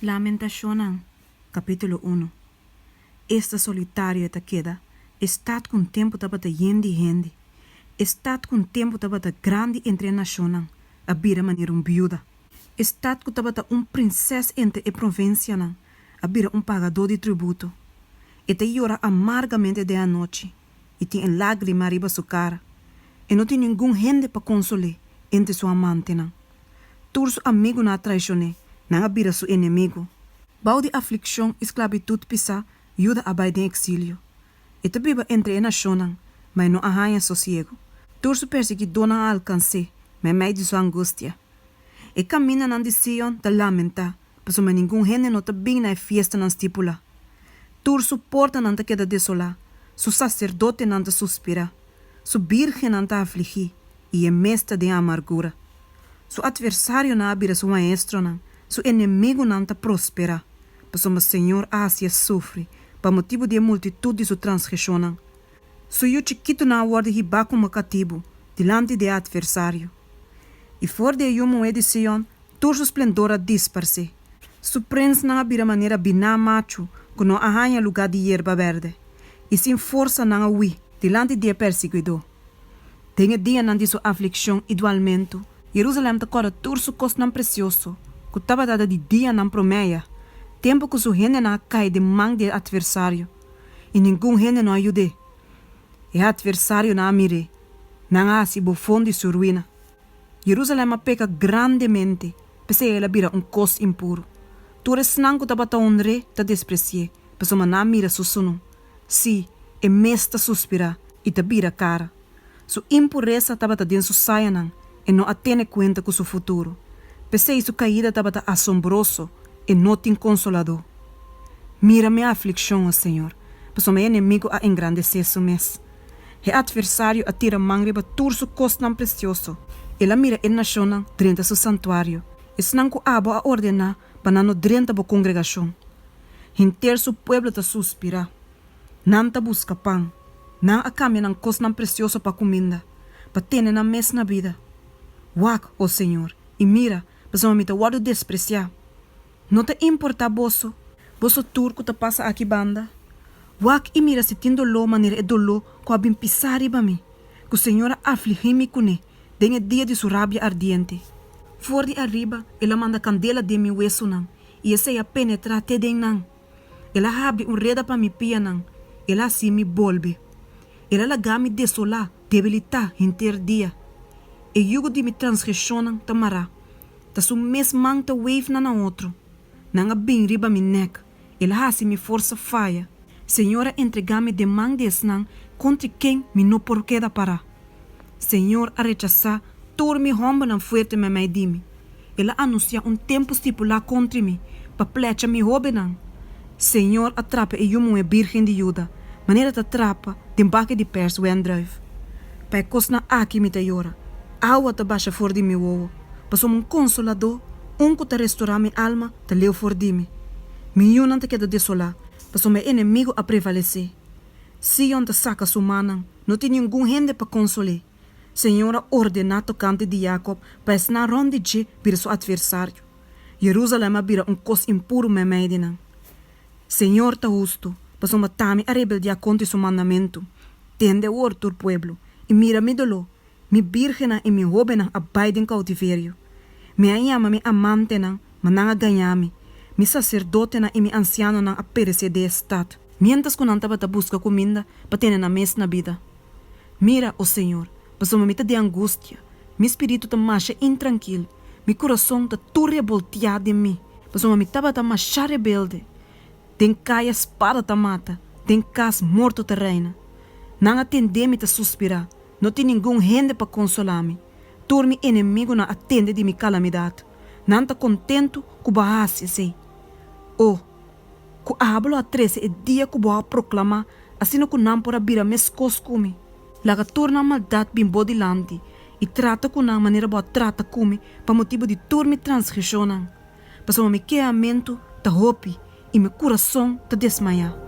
Lamentaciones, capítulo 1. Esta solitário te queda, estado com tempo para te gente, estado com tempo para te grande entre naciones, a bira maneira viuda, estado para princesa entre a província, a bira pagador de tributo, e te llora amargamente de a noite, e tem lágrima arriba sua cara, e não tem nenhum gente para consolar entre sua amante, Tur su amigo na traicioné, na bira su inimigo. Bau de aflicção, esclavitud pisa, yuda abai de exílio. E te biba entre a naciones, mas não arranha sossego. Tur su perseguidor não alcance, mas mais de sua angústia. E camina na Sion te lamenta, mas mas nenhum gente não te bem na fiesta na stipula. Tur su porta não te queda desolar, su sacerdote não te suspira, su virgem não te afligir, e é mestra de amargura. Su adversário na abira su maestro nan, su inimigo não te prospera, mas o Senhor Asia sofre, por motivo de multitud de su transgressão. Su yu chiquito na worde hiba como cativo, delante de adversário. E for de yu moe de Sion, tur su esplendor disparse. Su prince na abira maneira bina macho, que não arranha lugar de hierba verde. E sin força na ui, delante de perseguidor. Tenha dia nan de su aflicção igualmente, Jerusalém te cora turso cos nan precioso, que estava dada de dia nan promeia, tempo que su gente na cai de mão de adversário, e nenhum gente não ajude. E adversário na mire, não há se bofão de sua ruína. Jerusalém peca grandemente, pese ela vira cos impuro. Tu resnan que estava honre, te desprecie, pese na mira su sono. Si, e mesta suspira, e te vira cara. Su impureza estava dentro su saia nan, e não atene conta com seu futuro. Pensei sua caída estava assombroso e não tem consolador. Mira minha aflição, Senhor, pois o meu inimigo a engrandecer seu mês. O adversário atira mangre para turso costo não precioso. Ela mira a nação dentro do seu santuário. E se não abo a ordenar para não dentro da congregação. Inteiro seu povo te suspira. Não te busca pão. Não a caminhar costo não precioso para comida. Para ter na mesa na vida. Wak, oh Senhor, e mira, mas não me te guardo despreciar. Não te importa bosso turco te passa aqui banda. Wak e mira se tem dolor, maneira é dolor, com a bem pisar riba mim. Que o Senhor aflige-me com ele, denha dia de sua rábia ardiente. For de arriba, ela manda candela de meu hueso não, e essa ia penetrar até den não. Ela abre reda para me pia não, ela assim me bolbe. Ela laga-me desolar, debilitar, inteiro dia. E yugo de me transgressão tamará. Ta su mes mang ta wave na outro. Nanga bem riba mi neck. Ela hasi mi força faia. Senhora entrega-me de mang desnang contra quem me não por queda para. Senhor a rechazar tur mi homba na fuerte me mai dimi. Ela anuncia tempo estipulado contra mim. Pa plecha mi hobe nang. Senhor atrapa e yumo e virgem de Juda. Maneira ta trapa de baque de pers wendrive. Pa kosna aqui mi ta yora. Awa te baixa for de meu ovo. Passou consolador, que te restaurar minha alma, te leu for de mim. Minha não te queda desolar, passou meu inimigo a prevalecer. Sion te saca sua mana, não tem nenhum gente para consolar. Senhora ordena tocante de Jacob para esnar ronde de vir seu adversário. Jerusalém vira cos impuro me medina. Senhor te justo, passou matame a rebeldia contra seu mandamento. Tende o tur pueblo, e mira mi dolor. Mi virgem e mi jovem abaixo em cautiverio. Me ama mi amante mananga ganhame. Mi sacerdote e mi anciano a perecer de estado. Mientras que não estava a buscar comida para ter na mesa na vida. Mira, oh Senhor, passou uma de angústia. Mi espírito está mais intranquilo. Mi coração está tudo revolteado de mim. Passou uma estava a mais rebelde. Tem caia espada ta mata. Tem cas morto te reina. Não atende-me a suspirar. Não tem nenhum gente para consolar-me. Tur mi inimigo não atende de minha calamidade. Não está contento com o barrasse, sei. Oh, que hablo a 13 é dia que vou proclamar, assim que não por abrir a mescos comigo. Laga torna a maldade bem bodilante e trata com a maneira boa trata comigo para motivo de tur mi transgressão. Passou me queamento, ta hope e meu coração ta desmaia.